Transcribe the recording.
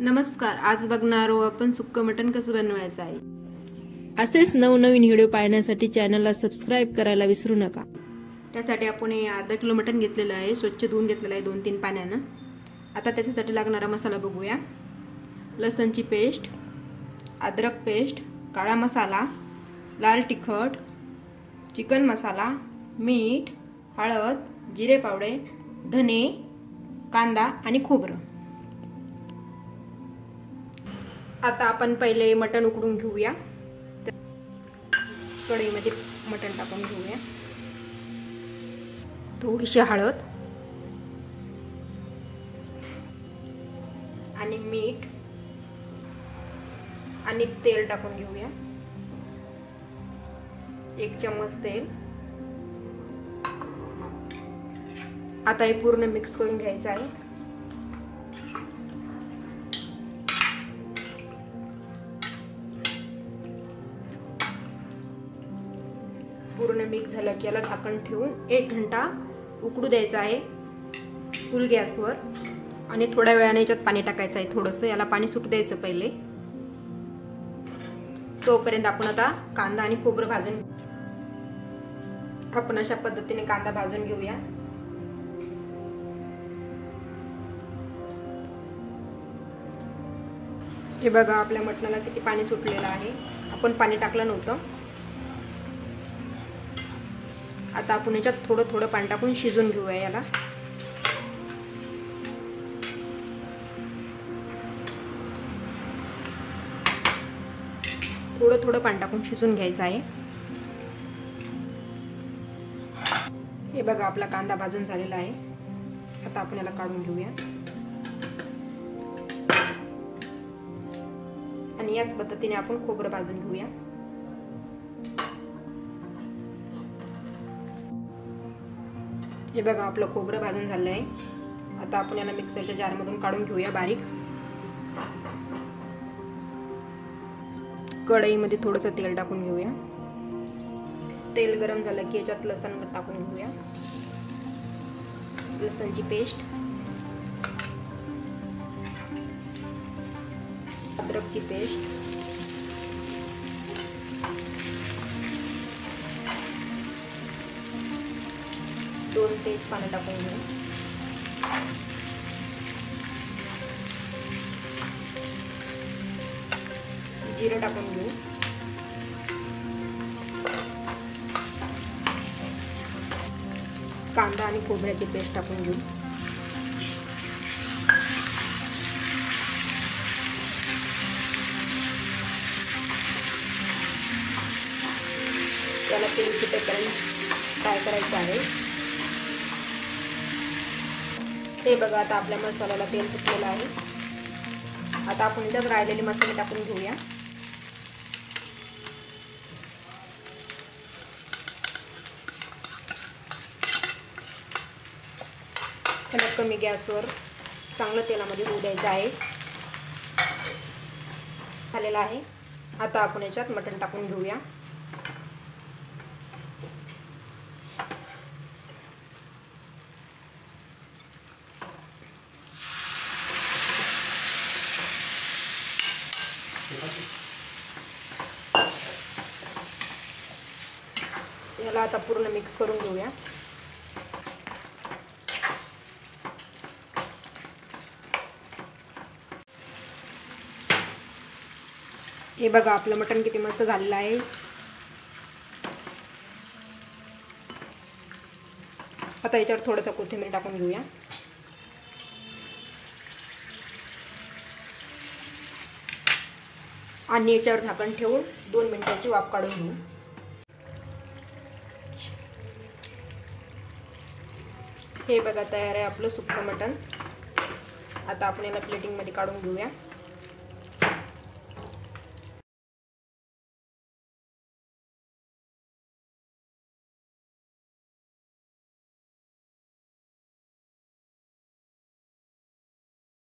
नमस्कार, आज बघणार आहोत आपण सुक्कं मटण कसं बनवायचं आहे। असेच नवनवीन व्हिडिओ पाहण्यासाठी चॅनलला सबस्क्राइब करायला विसरू नका। त्यासाठी आपण हे अर्धा किलो मटण घेतलेलं आहे, स्वच्छ धुवून घेतलेलं आहे 2-3 पाण्यानं। आता त्याच्यासाठी लागणारा मसाला बघूया। लसणची पेस्ट, अद्रक पेस्ट, काळा मसाला, लाल तिखट, चिकन मसाला, मीठ, हळद, जिरे पावडे, धने, कांदा आणि खोबरं। आता आपण पहिले मटण उकडून घेऊया। कढईमध्ये मटण टाकून घेऊया। थोडीशी हळद आणि मीठ आणि तेल टाकून घेऊया। 1 चम्मच तेल। आता हे पूर्ण मिक्स करून घ्यायचं आहे। पूर्ण मिक्स झालं की याला झाकण ठेवून 1 घंटा उकडू द्यायचं आहे फुल गॅसवर। आणि थोड्या वेळाने याच्यात पाणी टाकायचं आहे थोडंसं, याला पाणी सुटू द्यायचं पहिले। तोपर्यंत आपण आता कांदा आणि खोबरं भाजून आपण अशा पद्धतीने कांदा भाजून घेऊया। हे बघा आपल्या मटणाला किती पाणी सुटलेलं आहे, आपण पाणी टाकलं नव्हतं। आता आपण याच्यात थोडं थोडं पाणी टाकून शिजवून घेऊया याला। थोडं थोडं पाणी टाकून शिजवून घ्यायचं आहे। हे बघा आपला कांदा भाजून झालेला आहे। आता आपण याला काढून घेऊया आणि याच पद्धतीने आपण खोबरं भाजून घेऊया। हे बघा आपलं खोबरं भाजून झालं आहे। आता आपण याला मिक्सरच्या जारमधून काढून घेऊया बारीक। कढईमध्ये थोडंसं तेल टाकून घेऊया। तेल गरम झालं की याच्यात लसण टाकून घेऊया। लसणची पेस्ट, अद्रकची पेस्ट, दोन तेजपानं टाकून घेऊ। जिरं टाकून घेऊ। कांदा आणि खोबऱ्याची पेस्ट टाकून घेऊ। त्याला तेल सुटेपर्यंत फ्राय करायचं आहे। हे बघा आता आपल्या मसाल्याला तेल सुटलेलं आहे। आता आपण याच्यात राहिलेले मसाले टाकून घेऊया। त्याला कमी गॅसवर चांगलं तेलामध्ये होऊ द्यायचं आहे। झालेलं आहे। आता आपण याच्यात मटण टाकून घेऊया। याला आता पूर्ण मिक्स करून घेऊया। हे बघा आपलं मटण किती मस्त झालेलं आहे। आता याच्यावर थोडंसं कोथिंबीर टाकून घेऊया। आणि याच्यावर झाकण ठेवून 2 मिनिटाची वाफ काढून घेऊ। हे बघा तयार आहे आपलं सुक्कं मटण। आता आपण याला प्लेटिंग मध्ये काढून घेऊया।